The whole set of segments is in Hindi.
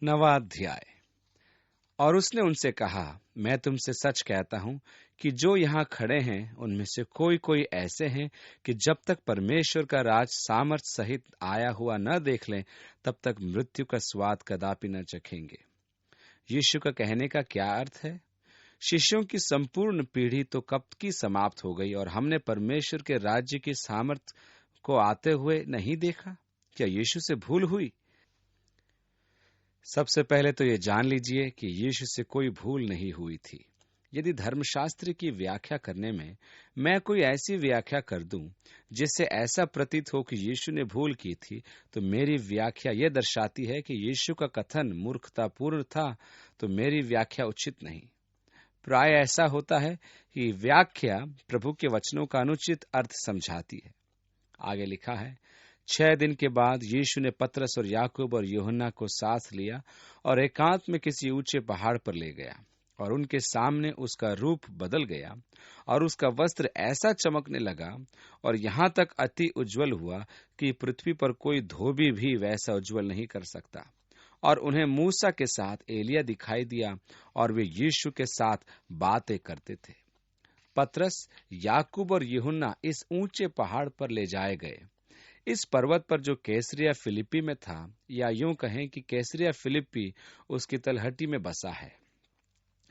9वां अध्याय। और उसने उनसे कहा, मैं तुमसे सच कहता हूं कि जो यहाँ खड़े हैं उनमें से कोई कोई ऐसे हैं कि जब तक परमेश्वर का राज सामर्थ सहित आया हुआ न देख लें तब तक मृत्यु का स्वाद कदापि न चखेंगे। यीशु का कहने का क्या अर्थ है? शिष्यों की संपूर्ण पीढ़ी तो कब की समाप्त हो गई और हमने परमेश्वर के राज्य की सामर्थ को आते हुए नहीं देखा। क्या यीशु से भूल हुई? सबसे पहले तो ये जान लीजिए कि यीशु से कोई भूल नहीं हुई थी। यदि धर्मशास्त्र की व्याख्या करने में मैं कोई ऐसी व्याख्या कर दूं जिससे ऐसा प्रतीत हो कि यीशु ने भूल की थी, तो मेरी व्याख्या यह दर्शाती है कि यीशु का कथन मूर्खतापूर्ण था, तो मेरी व्याख्या उचित नहीं। प्राय ऐसा होता है कि व्याख्या प्रभु के वचनों का अनुचित अर्थ समझाती है। आगे लिखा है, 6 दिन के बाद यीशु ने पतरस और याकूब और यूहन्ना को साथ लिया और एकांत में किसी ऊंचे पहाड़ पर ले गया और उनके सामने उसका रूप बदल गया और उसका वस्त्र ऐसा चमकने लगा और यहाँ तक अति उज्जवल हुआ कि पृथ्वी पर कोई धोबी भी वैसा उज्जवल नहीं कर सकता। और उन्हें मूसा के साथ एलिया दिखाई दिया और वे यीशु के साथ बातें करते थे। पतरस, याकूब और यूहन्ना इस ऊंचे पहाड़ पर ले जाए गए। इस पर्वत पर जो कैसरिया फिलिप्पी में था, या यूं कहें कि कैसरिया फिलिप्पी उसकी तलहटी में बसा है।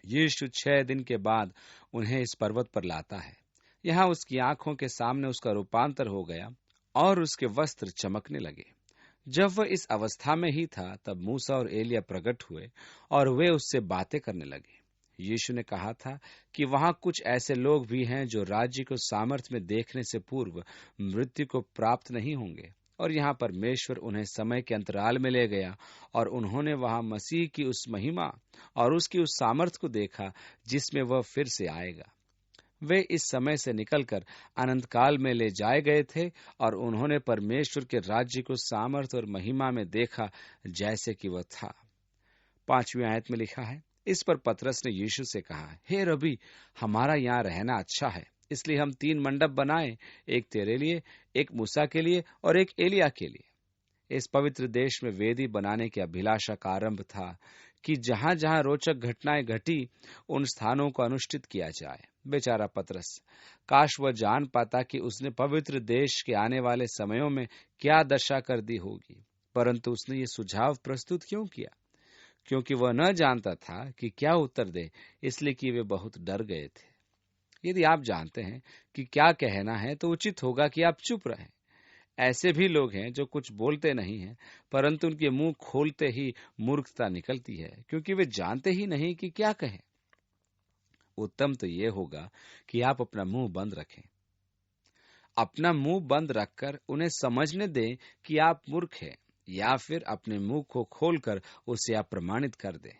यीशु 6 दिन के बाद उन्हें इस पर्वत पर लाता है। यहाँ उसकी आंखों के सामने उसका रूपांतर हो गया और उसके वस्त्र चमकने लगे। जब वह इस अवस्था में ही था तब मूसा और एलिया प्रकट हुए और वे उससे बातें करने लगे। यीशु ने कहा था कि वहां कुछ ऐसे लोग भी हैं जो राज्य को सामर्थ्य में देखने से पूर्व मृत्यु को प्राप्त नहीं होंगे। और यहाँ परमेश्वर उन्हें समय के अंतराल में ले गया और उन्होंने वहां मसीह की उस महिमा और उसकी उस सामर्थ्य को देखा जिसमें वह फिर से आएगा। वे इस समय से निकलकर अनंत काल में ले जाए गए थे और उन्होंने परमेश्वर के राज्य को सामर्थ और महिमा में देखा जैसे कि वह था। 5वीं आयत में लिखा है, इस पर पतरस ने यीशु से कहा, हे रबी, हमारा यहाँ रहना अच्छा है, इसलिए हम 3 मंडप बनाए, एक तेरे लिए, एक मूसा के लिए और एक एलिया के लिए। इस पवित्र देश में वेदी बनाने की अभिलाषा का आरंभ था कि जहां जहां रोचक घटनाएं घटी उन स्थानों को अनुष्ठित किया जाए। बेचारा पतरस, काश वह जान पाता कि उसने पवित्र देश के आने वाले समयों में क्या दशा कर दी होगी, परंतु उसने ये सुझाव प्रस्तुत क्यों किया? क्योंकि वह न जानता था कि क्या उत्तर दे, इसलिए कि वे बहुत डर गए थे। यदि आप जानते हैं कि क्या कहना है तो उचित होगा कि आप चुप रहें। ऐसे भी लोग हैं जो कुछ बोलते नहीं हैं, परंतु उनके मुंह खोलते ही मूर्खता निकलती है, क्योंकि वे जानते ही नहीं कि क्या कहें। उत्तम तो ये होगा कि आप अपना मुंह बंद रखें। अपना मुंह बंद रखकर उन्हें समझने दें कि आप मूर्ख हैं, या फिर अपने मुंह को खोलकर उसे आप प्रमाणित कर दें।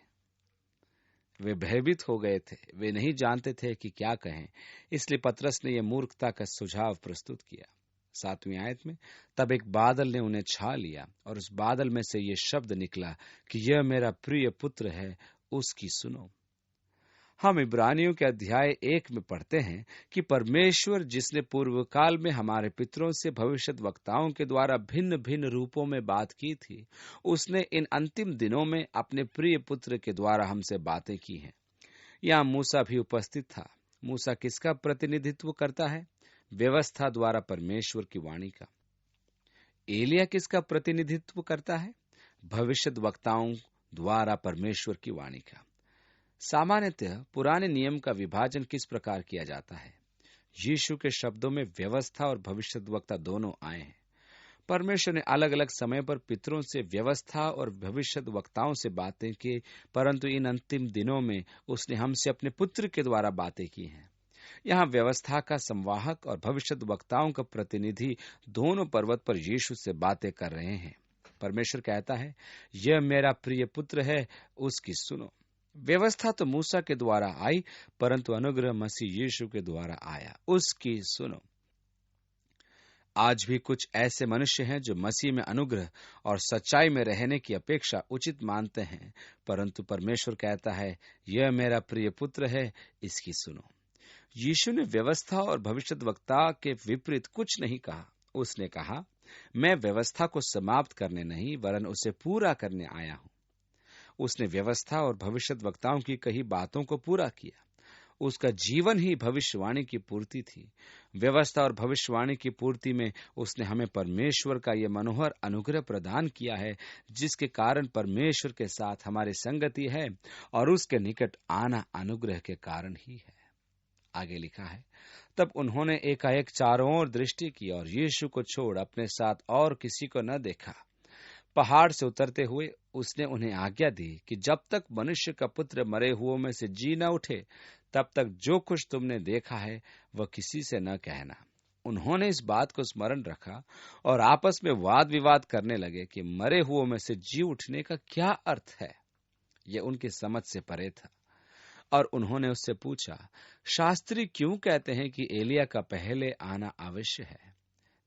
वे भयभीत हो गए थे, वे नहीं जानते थे कि क्या कहें, इसलिए पतरस ने यह मूर्खता का सुझाव प्रस्तुत किया। 7वीं आयत में, तब एक बादल ने उन्हें छा लिया और उस बादल में से ये शब्द निकला कि यह मेरा प्रिय पुत्र है, उसकी सुनो। हम इब्रानियों के अध्याय 1 में पढ़ते हैं कि परमेश्वर जिसने पूर्व काल में हमारे पितरों से भविष्यत वक्ताओं के द्वारा भिन्न भिन्न रूपों में बात की थी, उसने इन अंतिम दिनों में अपने प्रिय पुत्र के द्वारा हमसे बातें की हैं। यहाँ मूसा भी उपस्थित था। मूसा किसका प्रतिनिधित्व करता है? व्यवस्था द्वारा परमेश्वर की वाणी का। एलिया किसका प्रतिनिधित्व करता है? भविष्यत वक्ताओं द्वारा परमेश्वर की वाणी का। सामान्यतः पुराने नियम का विभाजन किस प्रकार किया जाता है? यीशु के शब्दों में व्यवस्था और भविष्यद्वक्ता दोनों आए हैं। परमेश्वर ने अलग अलग समय पर पितरों से व्यवस्था और भविष्यद्वक्ताओं से बातें की, परंतु इन अंतिम दिनों में उसने हमसे अपने पुत्र के द्वारा बातें की हैं। यहाँ व्यवस्था का संवाहक और भविष्यद्वक्ताओं का प्रतिनिधि दोनों पर्वत पर यीशु से बातें कर रहे हैं। परमेश्वर कहता है, यह मेरा प्रिय पुत्र है, उसकी सुनो। व्यवस्था तो मूसा के द्वारा आई, परंतु अनुग्रह मसीह यीशु के द्वारा आया, उसकी सुनो। आज भी कुछ ऐसे मनुष्य हैं जो मसीह में अनुग्रह और सच्चाई में रहने की अपेक्षा उचित मानते हैं, परंतु परमेश्वर कहता है, यह मेरा प्रिय पुत्र है, इसकी सुनो। यीशु ने व्यवस्था और भविष्यद्वक्ता के विपरीत कुछ नहीं कहा। उसने कहा, मैं व्यवस्था को समाप्त करने नहीं वरन उसे पूरा करने आया हूं। उसने व्यवस्था और भविष्यद्वक्ताओं की कही बातों को पूरा किया। उसका जीवन ही भविष्यवाणी की पूर्ति थी। व्यवस्था और भविष्यवाणी की पूर्ति में उसने हमें परमेश्वर का यह मनोहर अनुग्रह प्रदान किया है, जिसके कारण परमेश्वर के साथ हमारी संगति है और उसके निकट आना अनुग्रह के कारण ही है। आगे लिखा है, तब उन्होंने एकाएक चारों ओर दृष्टि की और यीशु को छोड़ अपने साथ और किसी को न देखा। पहाड़ से उतरते हुए उसने उन्हें आज्ञा दी कि जब तक मनुष्य का पुत्र मरे हुओं में से जी न उठे, तब तक जो कुछ तुमने देखा है वह किसी से न कहना। उन्होंने इस बात को स्मरण रखा और आपस में वाद विवाद करने लगे कि मरे हुओं में से जी उठने का क्या अर्थ है। यह उनकी समझ से परे था। और उन्होंने उससे पूछा, शास्त्री क्यों कहते हैं कि एलिया का पहले आना आवश्यक है?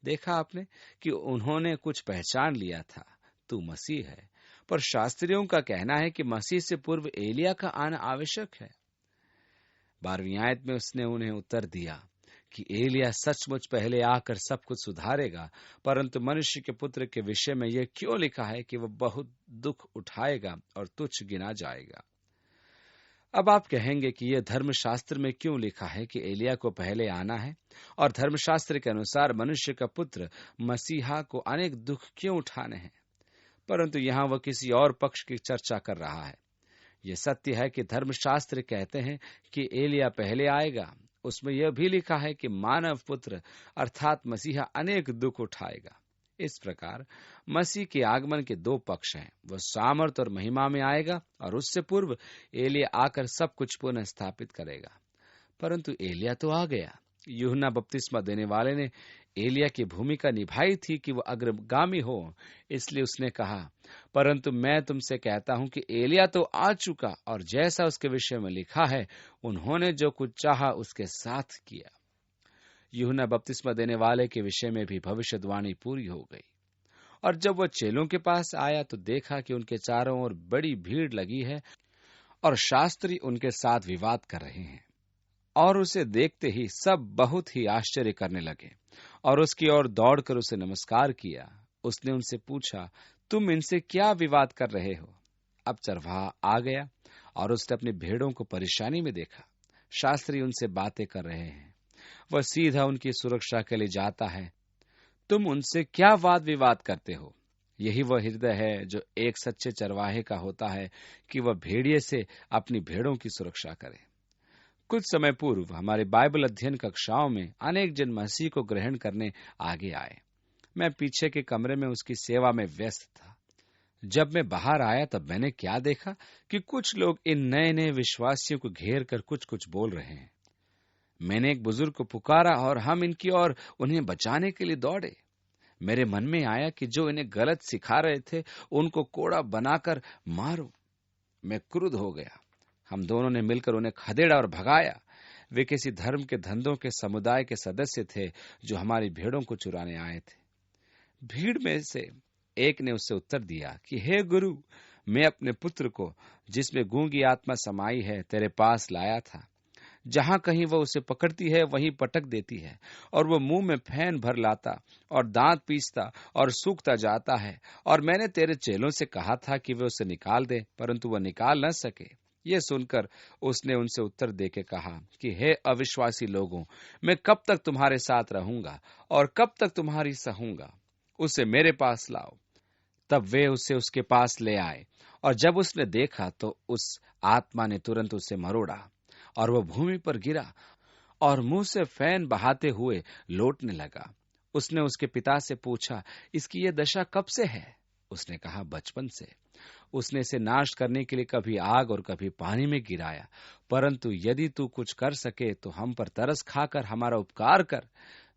देखा आपने कि उन्होंने कुछ पहचान लिया था, तू मसीह है, पर शास्त्रियों का कहना है कि मसीह से पूर्व एलिया का आना आवश्यक है। 12वीं आयत में उसने उन्हें उत्तर दिया कि एलिया सचमुच पहले आकर सब कुछ सुधारेगा, परंतु मनुष्य के पुत्र के विषय में यह क्यों लिखा है कि वह बहुत दुख उठाएगा और तुच्छ गिना जाएगा। अब आप कहेंगे कि यह धर्मशास्त्र में क्यों लिखा है कि एलिया को पहले आना है, और धर्मशास्त्र के अनुसार मनुष्य का पुत्र मसीहा को अनेक दुख क्यों उठाने हैं। परंतु यहाँ वह किसी और पक्ष की चर्चा कर रहा है। यह सत्य है कि धर्मशास्त्र कहते हैं कि एलिया पहले आएगा। उसमें यह भी लिखा है कि मानव पुत्र अर्थात मसीहा अनेक दुख उठाएगा। इस प्रकार मसीह के आगमन के दो पक्ष हैं। वह सामर्थ और महिमा में आएगा और उससे पूर्व एलिया आकर सब कुछ पुनः स्थापित करेगा। परंतु एलिया तो आ गया। यूहन्ना बपतिस्मा देने वाले ने एलिया की भूमिका निभाई थी कि वह अग्रगामी हो। इसलिए उसने कहा, परंतु मैं तुमसे कहता हूं कि एलिया तो आ चुका और जैसा उसके विषय में लिखा है, उन्होंने जो कुछ चाहा उसके साथ किया। यूहन्ना बपतिस्मा देने वाले के विषय में भी भविष्यवाणी पूरी हो गई। और जब वह चेलों के पास आया तो देखा कि उनके चारों ओर बड़ी भीड़ लगी है और शास्त्री उनके साथ विवाद कर रहे हैं। और उसे देखते ही सब बहुत ही आश्चर्य करने लगे और उसकी ओर दौड़कर उसे नमस्कार किया। उसने उनसे पूछा, तुम इनसे क्या विवाद कर रहे हो? अब चरवाहा आ गया और उसने अपनी भेड़ों को परेशानी में देखा। शास्त्री उनसे बातें कर रहे हैं। वह सीधा उनकी सुरक्षा के लिए जाता है। तुम उनसे क्या वाद विवाद करते हो? यही वह हृदय है जो एक सच्चे चरवाहे का होता है कि वह भेड़िए से अपनी भेड़ों की सुरक्षा करे। कुछ समय पूर्व हमारे बाइबल अध्ययन कक्षाओं में अनेक जन मसीह को ग्रहण करने आगे आए। मैं पीछे के कमरे में उसकी सेवा में व्यस्त था। जब मैं बाहर आया तब मैंने क्या देखा कि कुछ लोग इन नए नए विश्वासियों को घेर कर कुछ कुछ बोल रहे हैं। मैंने एक बुजुर्ग को पुकारा और हम इनकी ओर उन्हें बचाने के लिए दौड़े। मेरे मन में आया कि जो इन्हें गलत सिखा रहे थे उनको कोड़ा बनाकर मारो। मैं क्रुद्ध हो गया। हम दोनों ने मिलकर उन्हें खदेड़ा और भगाया। वे किसी धर्म के धंधों के समुदाय के सदस्य थे जो हमारी भेड़ों को चुराने आए थे। भीड़ में से एक ने उससे उत्तर दिया कि हे गुरु, मैं अपने पुत्र को जिसमें गूंगी आत्मा समाई है तेरे पास लाया था। जहां कहीं वह उसे पकड़ती है वहीं पटक देती है और वह मुंह में फैन भर लाता और दांत पीसता और सूखता जाता है। और मैंने तेरे चेलों से कहा था कि वे उसे निकाल दे, परंतु वह निकाल न सके। यह सुनकर उसने उनसे उत्तर देके कहा कि हे अविश्वासी लोगों, मैं कब तक तुम्हारे साथ रहूंगा और कब तक तुम्हारी सहूंगा? उसे मेरे पास लाओ। तब वे उसे उसके पास ले आए और जब उसने देखा तो उस आत्मा ने तुरंत उसे मरोड़ा और वह भूमि पर गिरा और मुंह से फैन बहाते हुए लौटने लगा। उसने उसके पिता से पूछा, इसकी यह दशा कब से है? उसने कहा, बचपन से। उसने इसे नाश करने के लिए कभी आग और कभी पानी में गिराया। परंतु यदि तू कुछ कर सके तो हम पर तरस खाकर हमारा उपकार कर।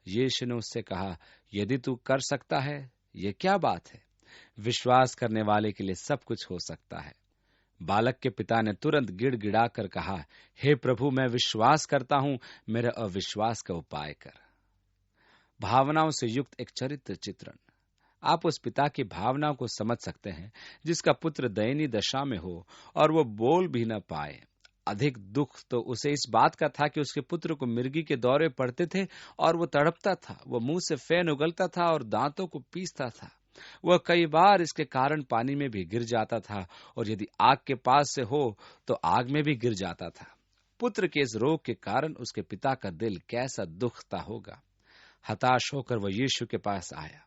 यीशु ने उससे कहा, यदि तू कर सकता है, यह क्या बात है? विश्वास करने वाले के लिए सब कुछ हो सकता है। बालक के पिता ने तुरंत गिड़गिड़ा कर कहा, हे प्रभु, मैं विश्वास करता हूं, मेरे अविश्वास का उपाय कर। भावनाओं से युक्त एक चरित्र चित्रण। आप उस पिता की भावनाओं को समझ सकते हैं जिसका पुत्र दयनीय दशा में हो और वो बोल भी न पाए। अधिक दुख तो उसे इस बात का था कि उसके पुत्र को मिर्गी के दौरे पड़ते थे और वो तड़पता था। वो मुंह से फैन उगलता था और दांतों को पीसता था। वह कई बार इसके कारण पानी में भी गिर जाता था और यदि आग के पास से हो तो आग में भी गिर जाता था। पुत्र के इस रोग के कारण उसके पिता का दिल कैसा दुखता होगा। हताश होकर वह यीशु के पास आया।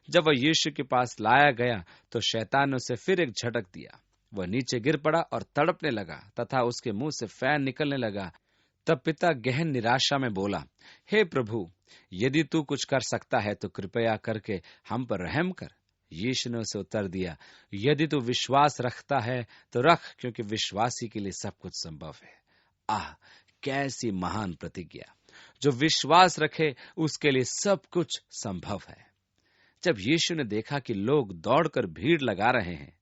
जब वह यीशु के पास लाया गया तो शैतान ने उसे फिर एक झटक दिया। वह नीचे गिर पड़ा और तड़पने लगा तथा उसके मुंह से फैन निकलने लगा। तब पिता गहन निराशा में बोला, हे प्रभु, यदि तू कुछ कर सकता है तो कृपया करके हम पर रहम कर। यीशु ने उसे उत्तर दिया, यदि तू विश्वास रखता है तो रख, क्योंकि विश्वासी के लिए सब कुछ संभव है। आह, कैसी महान प्रतिज्ञा! जो विश्वास रखे उसके लिए सब कुछ संभव है। जब यीशु ने देखा कि लोग दौड़कर भीड़ लगा रहे हैं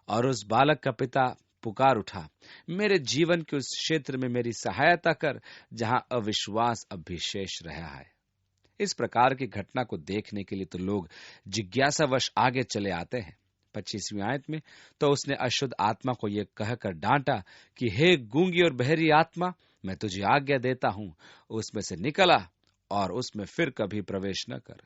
और उस बालक का पिता पुकार उठा, मेरे जीवन के उस क्षेत्र में मेरी सहायता कर जहां अविश्वास अब भी शेष रहा है। इस प्रकार की घटना को देखने के लिए तो लोग जिज्ञासावश आगे चले आते हैं। 25वीं आयत में तो उसने अशुद्ध आत्मा को यह कहकर डांटा कि हे गूंगी और बहरी आत्मा, मैं तुझे आज्ञा देता हूं, उसमें से निकला और उसमें फिर कभी प्रवेश न कर।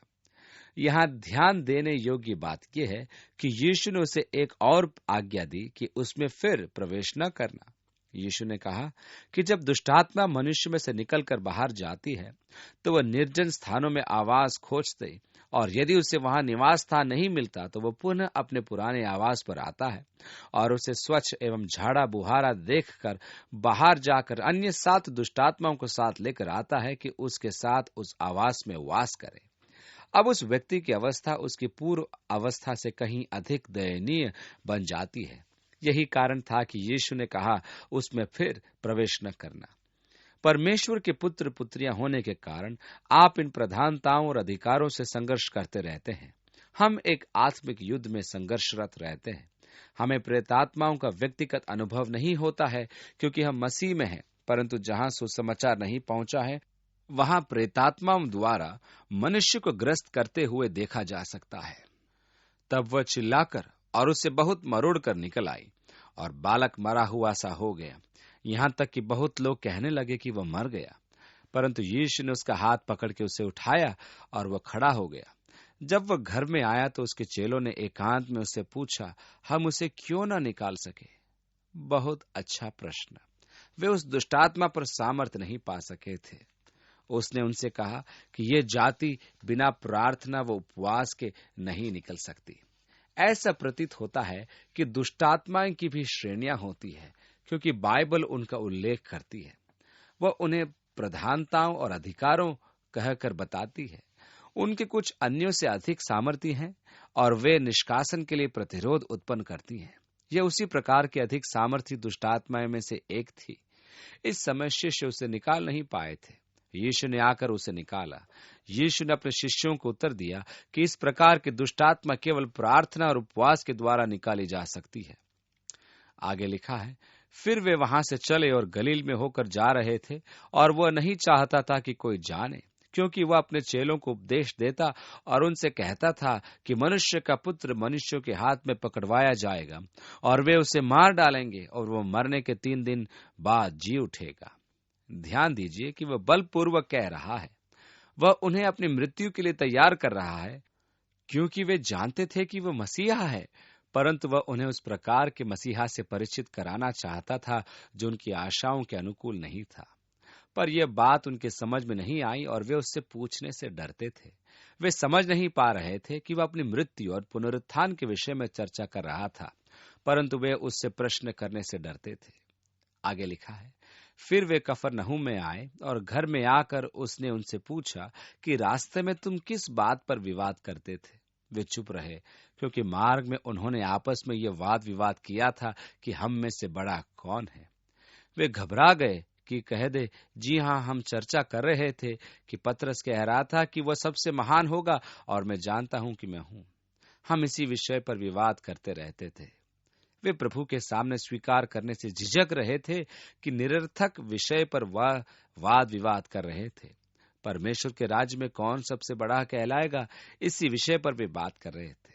यहाँ ध्यान देने योग्य बात यह है कि यीशु ने उसे एक और आज्ञा दी कि उसमें फिर प्रवेश न करना। यीशु ने कहा कि जब दुष्टात्मा मनुष्य में से निकलकर बाहर जाती है तो वह निर्जन स्थानों में आवास खोजते, और यदि उसे वहां निवास स्थान नहीं मिलता तो वह पुनः अपने पुराने आवास पर आता है और उसे स्वच्छ एवं झाड़ा बुहारा देखकर बाहर जाकर अन्य 7 दुष्टात्माओं को साथ लेकर आता है कि उसके साथ उस आवास में वास करे। अब उस व्यक्ति की अवस्था उसकी पूर्व अवस्था से कहीं अधिक दयनीय बन जाती है। यही कारण था कि यीशु ने कहा उसमें फिर प्रवेश न करना। परमेश्वर के पुत्र पुत्रियां होने के कारण आप इन प्रधानताओं और अधिकारों से संघर्ष करते रहते हैं। हम एक आत्मिक युद्ध में संघर्षरत रहते हैं। हमें प्रेतात्माओं का व्यक्तिगत अनुभव नहीं होता है क्योंकि हम मसीह में हैं, परंतु जहां सुसमाचार नहीं पहुंचा है वहां प्रेतात्माओं द्वारा मनुष्य को ग्रस्त करते हुए देखा जा सकता है। तब वह चिल्लाकर और उससे बहुत मरोड़ कर निकल आई और बालक मरा हुआ सा हो गया, यहां तक कि बहुत लोग कहने लगे कि वह मर गया। परंतु यीशु ने उसका हाथ पकड़ के उसे उठाया और वह खड़ा हो गया। जब वह घर में आया तो उसके चेलों ने एकांत में उससे पूछा, हम उसे क्यों न निकाल सके? बहुत अच्छा प्रश्न। वे उस दुष्टात्मा पर सामर्थ नहीं पा सके थे। उसने उनसे कहा कि यह जाति बिना प्रार्थना व उपवास के नहीं निकल सकती। ऐसा प्रतीत होता है कि दुष्टात्माएं की भी श्रेणियां होती है, क्योंकि बाइबल उनका उल्लेख करती है। वह उन्हें प्रधानताओं और अधिकारों कहकर बताती है। उनके कुछ अन्यों से अधिक सामर्थी हैं और वे निष्कासन के लिए प्रतिरोध उत्पन्न करती हैं। यह उसी प्रकार की अधिक सामर्थी दुष्टात्माएं में से एक थी। इस समय शिष्य उसे निकाल नहीं पाए थे। यीशु ने आकर उसे निकाला। यीशु ने अपने शिष्यों को उत्तर दिया कि इस प्रकार की दुष्टात्मा केवल प्रार्थना और उपवास के द्वारा निकाली जा सकती है। आगे लिखा है, फिर वे वहां से चले और गलील में होकर जा रहे थे, और वह नहीं चाहता था कि कोई जाने, क्योंकि वह अपने चेलों को उपदेश देता और उनसे कहता था कि मनुष्य का पुत्र मनुष्यों के हाथ में पकड़वाया जाएगा और वे उसे मार डालेंगे और वह मरने के 3 दिन बाद जी उठेगा। ध्यान दीजिए कि वह बलपूर्वक कह रहा है। वह उन्हें अपनी मृत्यु के लिए तैयार कर रहा है, क्योंकि वे जानते थे कि वह मसीहा है, परंतु वह उन्हें उस प्रकार के मसीहा से परिचित कराना चाहता था जो उनकी आशाओं के अनुकूल नहीं था। पर यह बात उनके समझ में नहीं आई और वे उससे पूछने से डरते थे। वे समझ नहीं पा रहे थे कि वह अपनी मृत्यु और पुनरुत्थान के विषय में चर्चा कर रहा था, परंतु वे उससे प्रश्न करने से डरते थे। आगे लिखा है, फिर वे कफरनहूम में आए और घर में आकर उसने उनसे पूछा कि रास्ते में तुम किस बात पर विवाद करते थे? वे चुप रहे, क्योंकि मार्ग में उन्होंने आपस में यह वाद विवाद किया था कि हम में से बड़ा कौन है। वे घबरा गए कि कह दे, जी हाँ, हम चर्चा कर रहे थे कि पतरस कह रहा था कि वह सबसे महान होगा और मैं जानता हूं कि मैं हूं। हम इसी विषय पर विवाद करते रहते थे। वे प्रभु के सामने स्वीकार करने से झिझक रहे थे कि निरर्थक विषय पर वह वाद विवाद कर रहे थे। परमेश्वर के राज्य में कौन सबसे बड़ा कहलाएगा, इसी विषय पर वे बात कर रहे थे।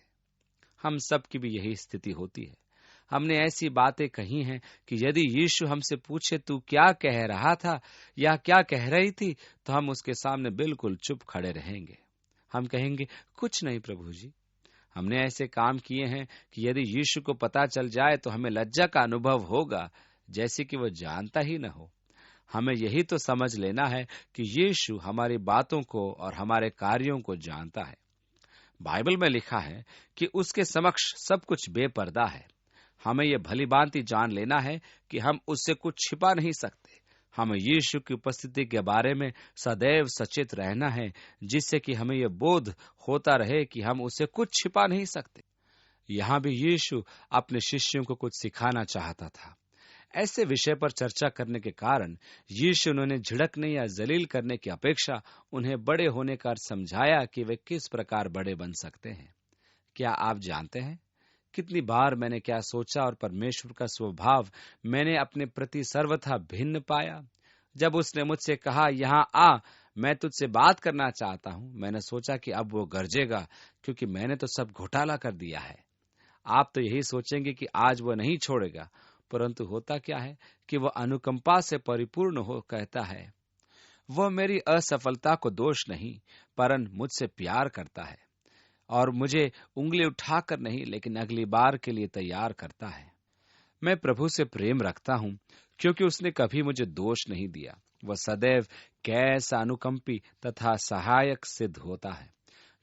हम सब की भी यही स्थिति होती है। हमने ऐसी बातें कही हैं कि यदि यीशु हमसे पूछे तू क्या कह रहा था या क्या कह रही थी, तो हम उसके सामने बिल्कुल चुप खड़े रहेंगे। हम कहेंगे, कुछ नहीं प्रभु जी। हमने ऐसे काम किए हैं कि यदि यीशु को पता चल जाए तो हमें लज्जा का अनुभव होगा, जैसे कि वो जानता ही न हो। हमें यही तो समझ लेना है कि यीशु हमारी बातों को और हमारे कार्यों को जानता है। बाइबल में लिखा है कि उसके समक्ष सब कुछ बेपर्दा है। हमें यह भली भांति जान लेना है कि हम उससे कुछ छिपा नहीं सकते। हमें यीशु की उपस्थिति के बारे में सदैव सचेत रहना है, जिससे कि हमें यह बोध होता रहे कि हम उससे कुछ छिपा नहीं सकते। यहाँ भी यीशु अपने शिष्यों को कुछ सिखाना चाहता था। ऐसे विषय पर चर्चा करने के कारण यीशु उन्हें झिड़कने या जलील करने की अपेक्षा उन्हें बड़े होने का समझाया कि वे किस प्रकार बड़े बन सकते हैं। क्या आप जानते हैं कितनी बार मैंने क्या सोचा और परमेश्वर का स्वभाव मैंने अपने प्रति सर्वथा भिन्न पाया। जब उसने मुझसे कहा, यहाँ आ, मैं तुझसे बात करना चाहता हूं, मैंने सोचा कि अब वो गरजेगा, क्योंकि मैंने तो सब घोटाला कर दिया है। आप तो यही सोचेंगे कि आज वो नहीं छोड़ेगा, परंतु होता क्या है कि वह अनुकंपा से परिपूर्ण हो कहता है, वह मेरी असफलता को दोष नहीं परन मुझसे प्यार करता है और मुझे उंगली उठाकर नहीं लेकिन अगली बार के लिए तैयार करता है। मैं प्रभु से प्रेम रखता हूं क्योंकि उसने कभी मुझे दोष नहीं दिया। वह सदैव कैसा अनुकंपी तथा सहायक सिद्ध होता है।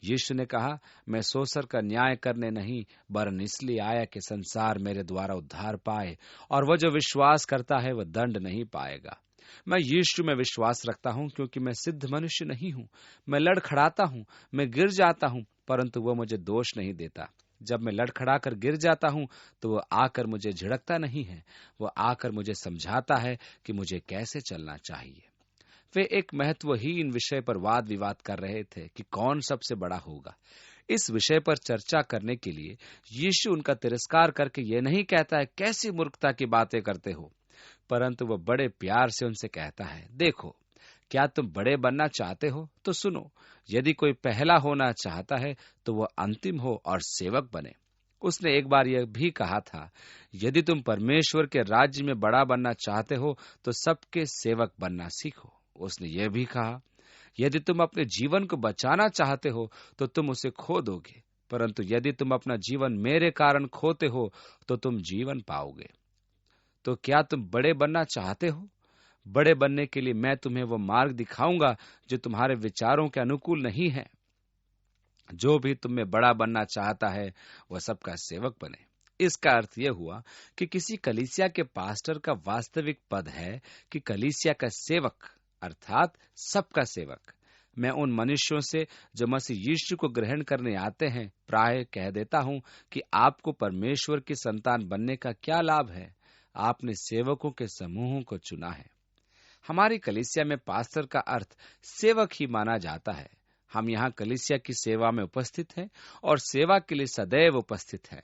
यीशु ने कहा, मैं सोसर का न्याय करने नहीं वरन इसलिए आया कि संसार मेरे द्वारा उद्धार पाए, और वह जो विश्वास करता है वह दंड नहीं पाएगा। मैं यीशु में विश्वास रखता हूं क्योंकि मैं सिद्ध मनुष्य नहीं हूं। मैं लड़खड़ाता हूं, मैं गिर जाता हूं, परंतु वह मुझे दोष नहीं देता। जब मैं लड़खड़ा कर गिर जाता हूं तो वह आकर मुझे झिड़कता नहीं है, वह आकर मुझे समझाता है कि मुझे कैसे चलना चाहिए। वे एक महत्वहीन विषय पर वाद विवाद कर रहे थे कि कौन सबसे बड़ा होगा। इस विषय पर चर्चा करने के लिए यीशु उनका तिरस्कार करके यह नहीं कहता है, कैसी मूर्खता की बातें करते हो, परंतु वह बड़े प्यार से उनसे कहता है, देखो, क्या तुम बड़े बनना चाहते हो तो सुनो, यदि कोई पहला होना चाहता है तो वह अंतिम हो और सेवक बने। उसने एक बार यह भी कहा था, यदि तुम परमेश्वर के राज्य में बड़ा बनना चाहते हो तो सबके सेवक बनना सीखो। उसने यह भी कहा, यदि तुम अपने जीवन को बचाना चाहते हो तो तुम उसे खो दोगे, परंतु यदि तुम अपना जीवन मेरे कारण खोते हो तो तुम जीवन पाओगे। तो क्या तुम बड़े बनना चाहते हो? बड़े बनने के लिए मैं तुम्हें वो मार्ग दिखाऊंगा जो तुम्हारे विचारों के अनुकूल नहीं है। जो भी तुम में बड़ा बनना चाहता है वह सबका सेवक बने। इसका अर्थ यह हुआ कि किसी कलीसिया के पास्टर का वास्तविक पद है कि कलीसिया का सेवक, अर्थात सबका सेवक। मैं उन मनुष्यों से जो मसीह यीशु को ग्रहण करने आते हैं प्राय कह देता हूं कि आपको परमेश्वर की संतान बनने का क्या लाभ है? आपने सेवकों के समूहों को चुना है। हमारी कलीसिया में पास्टर का अर्थ सेवक ही माना जाता है। हम यहाँ कलीसिया की सेवा में उपस्थित हैं और सेवा के लिए सदैव उपस्थित हैं।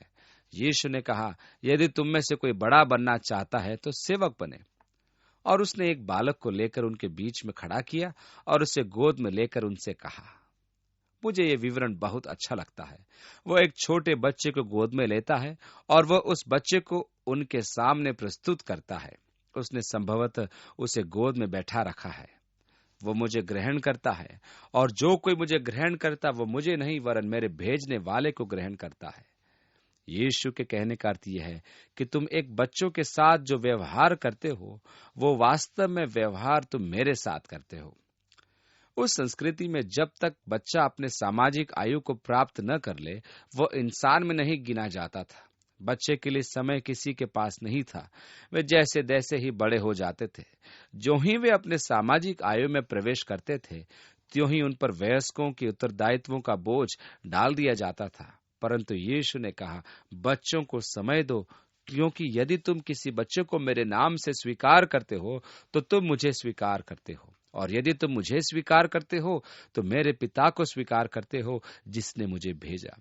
यीशु ने कहा, यदि तुम में से कोई बड़ा बनना चाहता है तो सेवक बने। और उसने एक बालक को लेकर उनके बीच में खड़ा किया और उसे गोद में लेकर उनसे कहा। मुझे ये विवरण बहुत अच्छा लगता है। वह एक छोटे बच्चे को गोद में लेता है और वह उस बच्चे को उनके सामने प्रस्तुत करता है। उसने संभवतः उसे गोद में बैठा रखा है। वो मुझे ग्रहण करता है और जो कोई मुझे ग्रहण करता वो मुझे नहीं वरन मेरे भेजने वाले को ग्रहण करता है। यीशु के कहने का अर्थ यह है कि तुम एक बच्चों के साथ जो व्यवहार करते हो वो वास्तव में व्यवहार तुम मेरे साथ करते हो। उस संस्कृति में जब तक बच्चा अपने सामाजिक आयु को प्राप्त न कर ले वो इंसान में नहीं गिना जाता था। बच्चे के लिए समय किसी के पास नहीं था। वे जैसे तैसे ही बड़े हो जाते थे। जो ही वे अपने सामाजिक आयु में प्रवेश करते थे त्यों ही उन पर वयस्कों के उत्तरदायित्वों का बोझ डाल दिया जाता था। परंतु यीशु ने कहा, बच्चों को समय दो, क्योंकि यदि तुम किसी बच्चे को मेरे नाम से स्वीकार करते हो तो तुम मुझे स्वीकार करते हो, और यदि तुम मुझे स्वीकार करते हो तो मेरे पिता को स्वीकार करते हो जिसने मुझे भेजा।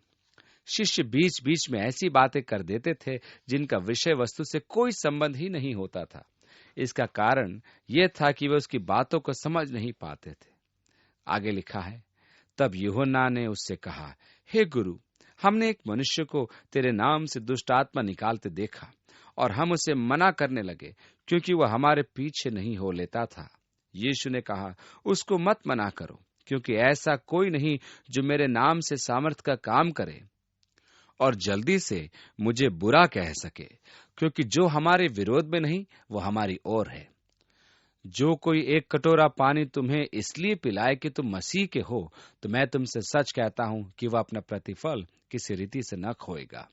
शिष्य बीच बीच में ऐसी बातें कर देते थे जिनका विषय वस्तु से कोई संबंध ही नहीं होता था। इसका कारण यह था कि वे उसकी बातों को समझ नहीं पाते थे। आगे लिखा है, तब यूहन्ना ने उससे कहा, हे गुरु, हमने एक मनुष्य को तेरे नाम से दुष्ट आत्मा निकालते देखा और हम उसे मना करने लगे क्योंकि वह हमारे पीछे नहीं हो लेता था। यीशु ने कहा, उसको मत मना करो, क्योंकि ऐसा कोई नहीं जो मेरे नाम से सामर्थ का काम करे। और जल्दी से मुझे बुरा कह सके, क्योंकि जो हमारे विरोध में नहीं वो हमारी ओर है। जो कोई एक कटोरा पानी तुम्हें इसलिए पिलाए कि तुम मसीह के हो, तो मैं तुमसे सच कहता हूं कि वह अपना प्रतिफल किसी रीति से न खोएगा।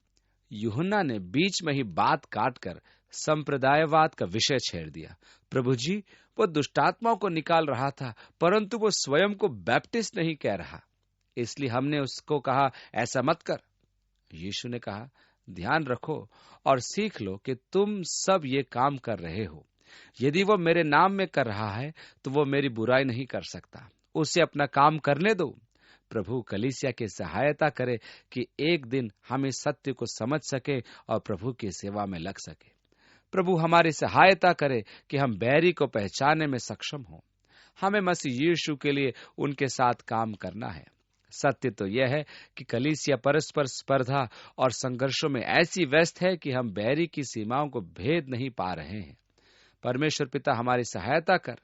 यूहन्ना ने बीच में ही बात काटकर संप्रदायवाद का विषय छेड़ दिया। प्रभु जी, वो दुष्टात्माओं को निकाल रहा था, परंतु वो स्वयं को बैप्टिस्ट नहीं कह रहा, इसलिए हमने उसको कहा ऐसा मत कर। यीशु ने कहा, ध्यान रखो और सीख लो कि तुम सब ये काम कर रहे हो। यदि वो मेरे नाम में कर रहा है तो वो मेरी बुराई नहीं कर सकता, उसे अपना काम करने दो। प्रभु कलीसिया की सहायता करे कि एक दिन हम इस सत्य को समझ सके और प्रभु की सेवा में लग सके। प्रभु हमारी सहायता करे कि हम बैरी को पहचानने में सक्षम हों। हमें मसीह यीशु के लिए उनके साथ काम करना है। सत्य तो यह है कि कलीसिया परस्पर स्पर्धा और संघर्षों में ऐसी व्यस्त है कि हम बैरी की सीमाओं को भेद नहीं पा रहे हैं। परमेश्वर पिता हमारी सहायता कर।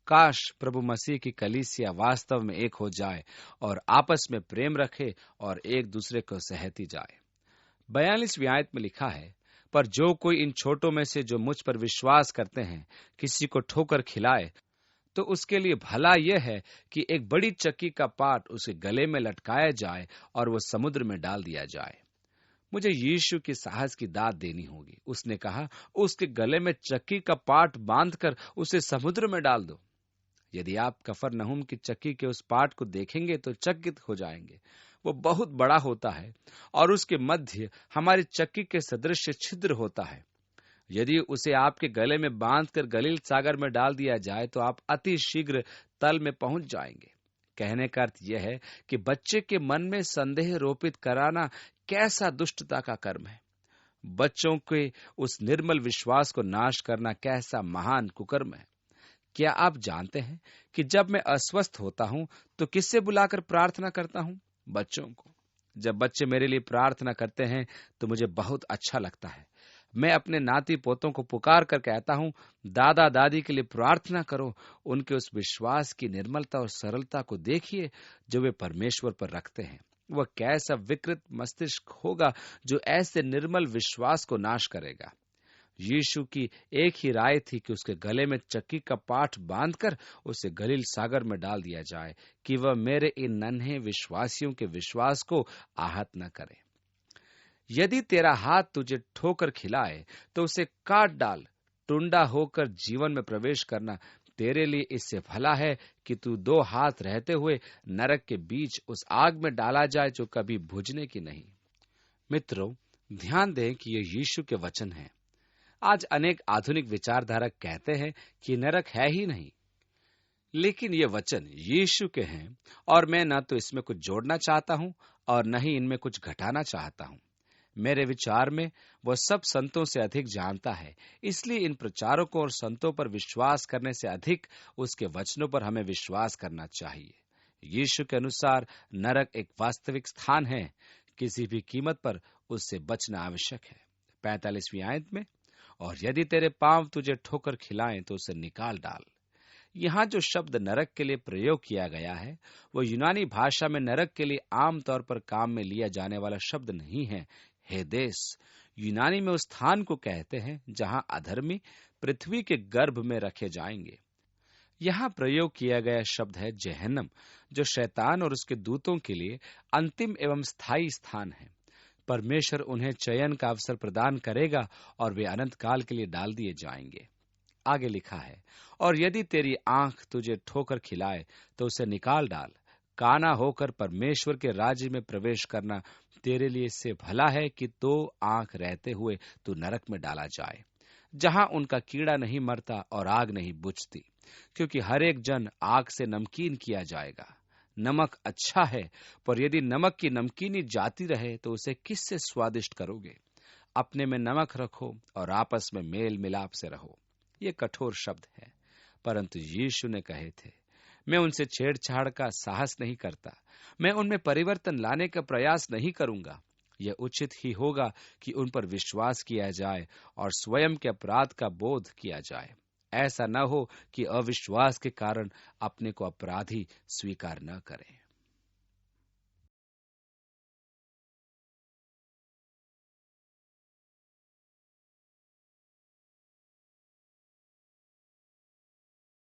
काश प्रभु मसीह की कलीसिया वास्तव में एक हो जाए और आपस में प्रेम रखे और एक दूसरे को सहती जाए। 42वीं आयत में लिखा है, पर जो कोई इन छोटों में से जो मुझ पर विश्वास करते हैं किसी को ठोकर खिलाए, तो उसके लिए भला यह है कि एक बड़ी चक्की का पाट उसके गले में लटकाया जाए और वो समुद्र में डाल दिया जाए। मुझे यीशु की साहस की दाद देनी होगी। उसने कहा, उसके गले में चक्की का पाट बांधकर उसे समुद्र में डाल दो। यदि आप कफरनहूम की चक्की के उस पाट को देखेंगे तो चकित हो जाएंगे। वो बहुत बड़ा होता है और उसके मध्य हमारी चक्की के सदृश छिद्र होता है। यदि उसे आपके गले में बांधकर गलील सागर में डाल दिया जाए तो आप अति शीघ्र तल में पहुंच जाएंगे। कहने का अर्थ यह है कि बच्चे के मन में संदेह रोपित कराना कैसा दुष्टता का कर्म है। बच्चों के उस निर्मल विश्वास को नाश करना कैसा महान कुकर्म है। क्या आप जानते हैं कि जब मैं अस्वस्थ होता हूं तो किससे बुलाकर प्रार्थना करता हूं? बच्चों को। जब बच्चे मेरे लिए प्रार्थना करते हैं तो मुझे बहुत अच्छा लगता है। मैं अपने नाती पोतों को पुकार कर कहता हूं, दादा दादी के लिए प्रार्थना करो। उनके उस विश्वास की निर्मलता और सरलता को देखिए जो वे परमेश्वर पर रखते हैं। वह कैसा विकृत मस्तिष्क होगा जो ऐसे निर्मल विश्वास को नाश करेगा। यीशु की एक ही राय थी कि उसके गले में चक्की का पाट बांधकर उसे गलील सागर में डाल दिया जाए कि वह मेरे इन नन्हे विश्वासियों के विश्वास को आहत न करे। यदि तेरा हाथ तुझे ठोकर खिलाए तो उसे काट डाल। टुंडा होकर जीवन में प्रवेश करना तेरे लिए इससे भला है कि तू 2 हाथ रहते हुए नरक के बीच उस आग में डाला जाए जो कभी बुझने की नहीं। मित्रों, ध्यान दें कि ये यीशु के वचन हैं। आज अनेक आधुनिक विचारधारक कहते हैं कि नरक है ही नहीं, लेकिन ये वचन यीशु के हैं और मैं न तो इसमें कुछ जोड़ना चाहता हूं और न ही इनमें कुछ घटाना चाहता हूं। मेरे विचार में वह सब संतों से अधिक जानता है, इसलिए इन प्रचारकों और संतों पर विश्वास करने से अधिक उसके वचनों पर हमें विश्वास करना चाहिए। यीशु के अनुसार नरक एक वास्तविक स्थान है। किसी भी कीमत पर उससे बचना आवश्यक है। 45वीं आयत में, और यदि तेरे पांव तुझे ठोकर खिलाएं तो उसे निकाल डाल। यहाँ जो शब्द नरक के लिए प्रयोग किया गया है वो यूनानी भाषा में नरक के लिए आमतौर पर काम में लिया जाने वाला शब्द नहीं है। हेदेस यूनानी में उस स्थान को कहते हैं जहां अधर्मी पृथ्वी के गर्भ में रखे जाएंगे। यहाँ प्रयोग किया गया शब्द है जहन्नम, जो शैतान और उसके दूतों के लिए अंतिम एवं स्थायी स्थान है। परमेश्वर उन्हें चयन का अवसर प्रदान करेगा और वे अनंत काल के लिए डाल दिए जाएंगे। आगे लिखा है, और यदि तेरी आंख तुझे ठोकर खिलाए तो उसे निकाल डाल। काना होकर परमेश्वर के राज्य में प्रवेश करना तेरे लिए इससे भला है कि 2 आंख रहते हुए तू नरक में डाला जाए, जहां उनका कीड़ा नहीं मरता और आग नहीं बुझती, क्योंकि हर एक जन आग से नमकीन किया जाएगा। नमक अच्छा है, पर यदि नमक की नमकीनी जाती रहे तो उसे किससे स्वादिष्ट करोगे? अपने में नमक रखो और आपस में मेल मिलाप से रहो। ये कठोर शब्द है, परंतु यीशु ने कहे थे, मैं उनसे छेड़छाड़ का साहस नहीं करता, मैं उनमें परिवर्तन लाने का प्रयास नहीं करूंगा। यह उचित ही होगा कि उन पर विश्वास किया जाए और स्वयं के अपराध का बोध किया जाए। ऐसा न हो कि अविश्वास के कारण अपने को अपराधी स्वीकार न करें।